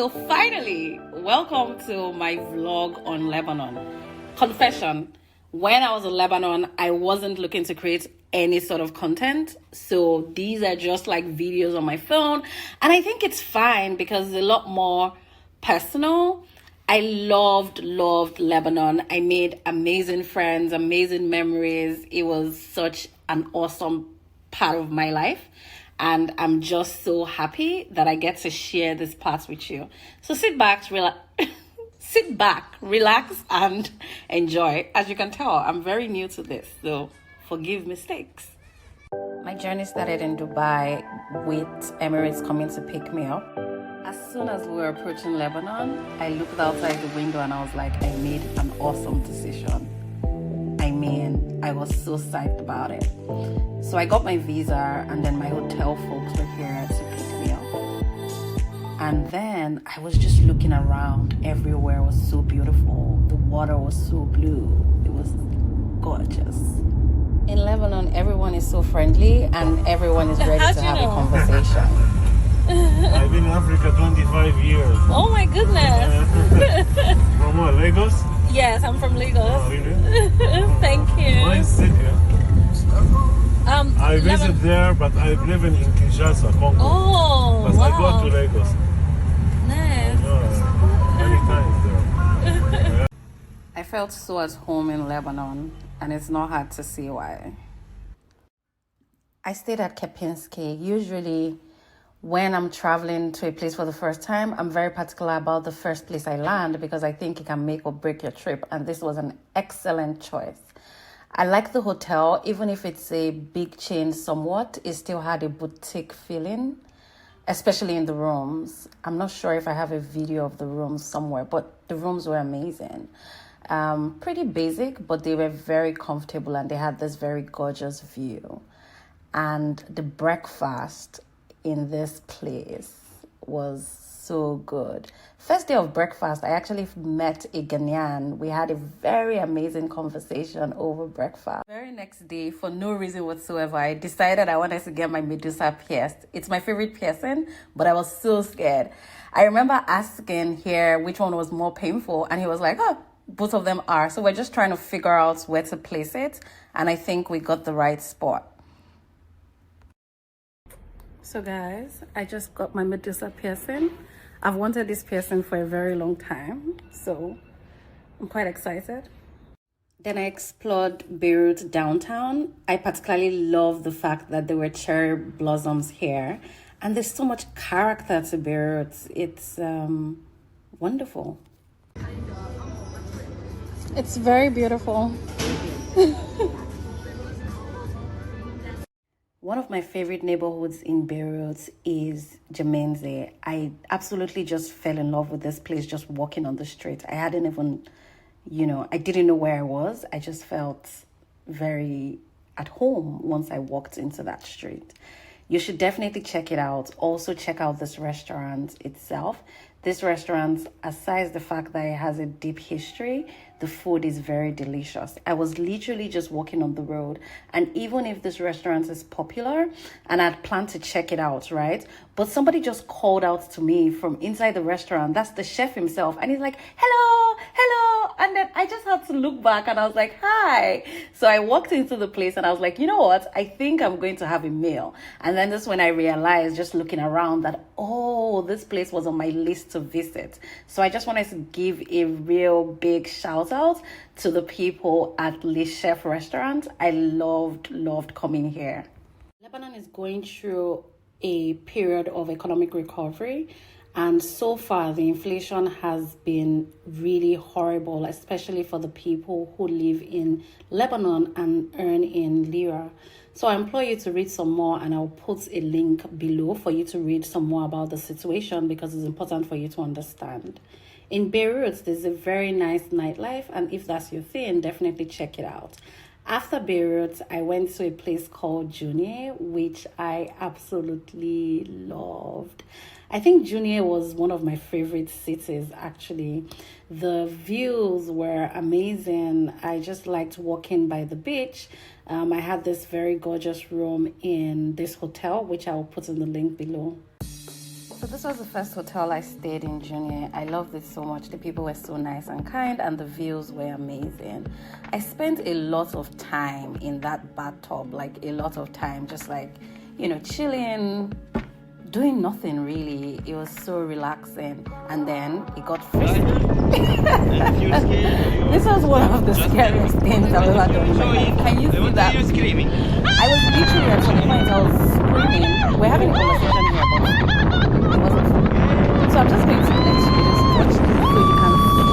So finally, welcome to my vlog on Lebanon. Confession, when I was in Lebanon, I wasn't looking to create any sort of content. So these are just like videos on my phone. And I think it's fine because it's a lot more personal. I loved Lebanon. I made amazing friends, amazing memories. It was such an awesome part of my life. And I'm just so happy that I get to share this part with you. So sit back, relax, and enjoy. As you can tell, I'm very new to this, so forgive mistakes. My journey started in Dubai with Emirates coming to pick me up. As soon as we were approaching Lebanon, I looked outside the window and I was like, I made an awesome decision. I was so psyched about it. So I got my visa and then my hotel folks were here to pick me up. And then I was just looking around. Everywhere was so beautiful. The water was so blue. It was gorgeous. In Lebanon, everyone is so friendly and everyone is ready to have a conversation. I've been in Africa 25 years. Oh my goodness. From what, Lagos? Yes, I'm from Lagos. Oh, really? Thank you. Nice city. I visit there, but I'm living in Kinshasa, Congo. Oh, but wow. I go to Lagos. Nice. Many times there. I felt so at home in Lebanon, and it's not hard to see why. I stayed at Kempinski. Usually, when I'm traveling to a place for the first time, I'm very particular about the first place I land because I think it can make or break your trip. And this was an excellent choice. I like the hotel, even if it's a big chain somewhat, it still had a boutique feeling, especially in the rooms. I'm not sure if I have a video of the rooms somewhere, but the rooms were amazing. Pretty basic, but they were very comfortable and they had this very gorgeous view. And the breakfast in this place was so good. First day of breakfast, I actually met a Ghanaian. We had a very amazing conversation over breakfast. Very next day, for no reason whatsoever, I decided I wanted to get my Medusa pierced. It's my favorite piercing, but I was so scared. I remember asking here which one was more painful, and he was like, oh, both of them are. So we're just trying to figure out where to place it, and I think we got the right spot. So guys, I just got my Medusa piercing. I've wanted this piercing for a very long time, so I'm quite excited. Then I explored Beirut downtown. I particularly love the fact that there were cherry blossoms here, and there's so much character to Beirut. It's wonderful. It's very beautiful. One of my favorite neighborhoods in Beirut is Jemenze. I absolutely just fell in love with this place just walking on the street. I hadn't even, I didn't know where I was. I just felt very at home once I walked into that street. You should definitely check it out. Also check out this restaurant itself. This restaurant, aside the fact that it has a deep history, the food is very delicious. I was literally just walking on the road, and even if this restaurant is popular and I'd planned to check it out, right? But somebody just called out to me from inside the restaurant. That's the chef himself. And he's like, hello. And then I just had to look back and I was like, hi. So I walked into the place and I was like, you know what? I think I'm going to have a meal. And then that's when I realized, just looking around, that, oh, this place was on my list to visit. So I just wanted to give a real big shout out to the people at Le Chef restaurant. I loved coming here. Lebanon is going through a period of economic recovery, and so far the inflation has been really horrible, especially for the people who live in Lebanon and earn in lira. So I implore you to read some more, and I'll put a link below for you to read some more about the situation because it's important for you to understand. In Beirut, there's a very nice nightlife, and if that's your thing, definitely check it out. After Beirut, I went to a place called Jounieh, which I absolutely loved. I think Jounieh was one of my favorite cities, actually. The views were amazing. I just liked walking by the beach. I had this very gorgeous room in this hotel, which I will put in the link below. So this was the first hotel I stayed in Junior. I loved it so much. The people were so nice and kind, and the views were amazing. I spent a lot of time in that bathtub, like a lot of time, just like, you know, chilling, doing nothing really. It was so relaxing. And then it got frisky. This was one of the scariest things I've ever done in my life. Can you see that? I was literally at some point, I was screaming. We're having a conversation here, but it wasn't fun. So I'm just going to let you just watch this so you can see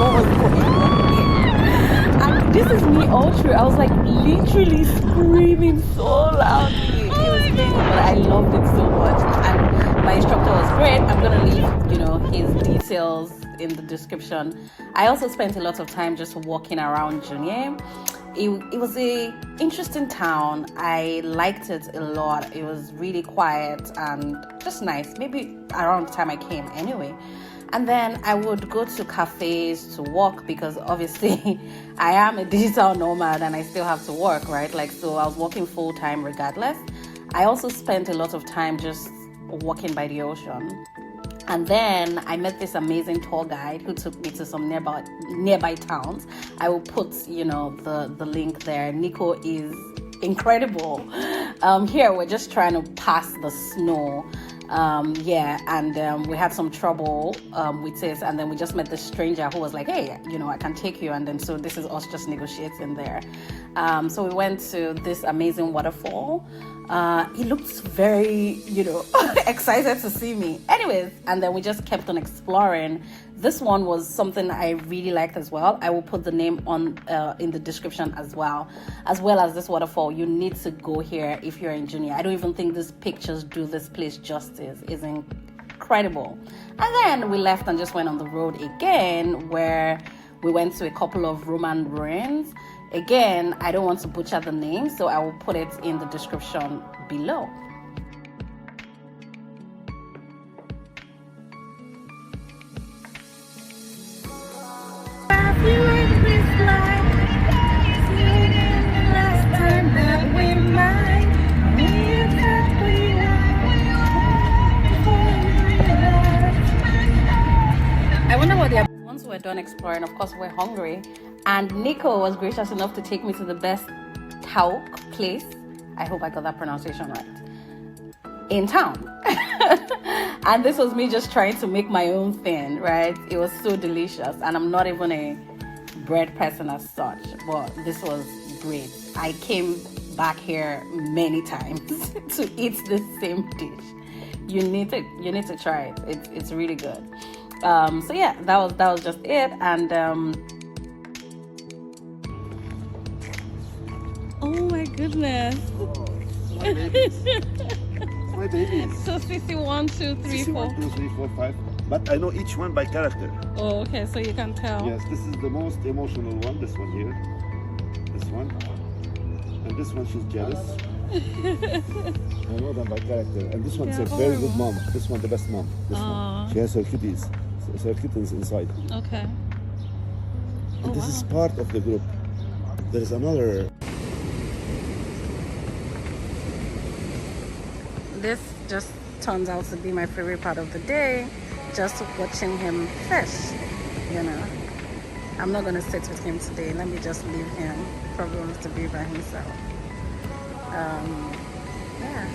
what was going on here. And this is me all through. I was like literally screaming so loudly. It was crazy, but I loved it so much. And my instructor was great. I'm gonna leave, you know, his details in the description. I also spent a lot of time just walking around Junior. It was a interesting town. I liked it a lot. It was really quiet and just nice. Maybe around the time I came anyway. And then I would go to cafes to work because obviously I am a digital nomad and I still have to work, right? Like, so I was working full time regardless. I also spent a lot of time just walking by the ocean. And then I met this amazing tour guide who took me to some nearby towns. I will put, you know, the link there. Nico is incredible. Here we're just trying to pass the snow. We had some trouble with it, and then we just met this stranger who was like, hey, you know, I can take you. And then so this is us just negotiating there. So we went to this amazing waterfall. He looked very, you know, excited to see me. Anyways, and then we just kept on exploring. This one was something I really liked as well. I will put the name on in the description as well as this waterfall. You need to go here if you're in Junior. I don't even think these pictures do this place justice. It's incredible. And then we left and just went on the road again, where we went to a couple of Roman ruins. Again, I don't want to butcher the name, so I will put it in the description below. I wonder what the once we're done exploring, of course we're hungry, and Nico was gracious enough to take me to the best tauk place, I hope I got that pronunciation right, in town. And this was me just trying to make my own thing, right? It was so delicious, and I'm not even a bread person as such, but this was great. I came back here many times to eat this same dish. You need to try it. It's really good. So yeah, that was just it. And oh my goodness. My babies. My babies. So CC 1, 2, 3, 4. 1, 2, 3, 4, 5. But I know each one by character. Oh, okay, so you can tell. Yes, this is the most emotional one. This one here. This one. And this one, she's jealous. I know them by character. And this one's a very good mom. This one, the best mom. This one. She has her kitties. Her kittens inside. Okay. And this is part of the group. There is another. This just turns out to be my favorite part of the day, just watching him fish, you know. I'm not gonna sit with him today. Let me just leave him. Probably wants to be by himself. Yeah.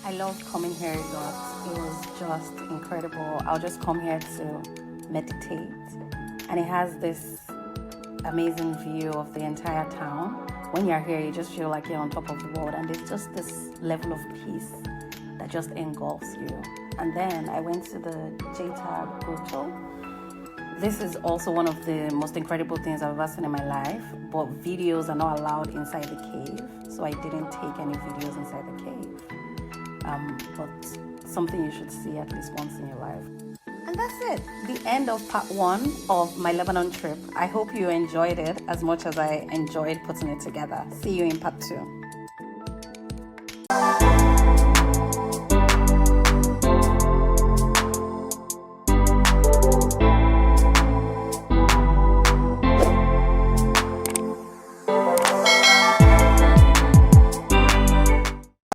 I loved coming here a lot. It was just incredible. I'll just come here to meditate, and it has this amazing view of the entire town. When you're here, you just feel like you're on top of the world, and there's just this level of peace that just engulfs you. And then I went to the Jeta Grotto. This is also one of the most incredible things I've ever seen in my life, but videos are not allowed inside the cave, so I didn't take any videos inside the cave. But something you should see at least once in your life. And that's it, the end of part 1 of my Lebanon trip. I hope you enjoyed it as much as I enjoyed putting it together. See you in part 2.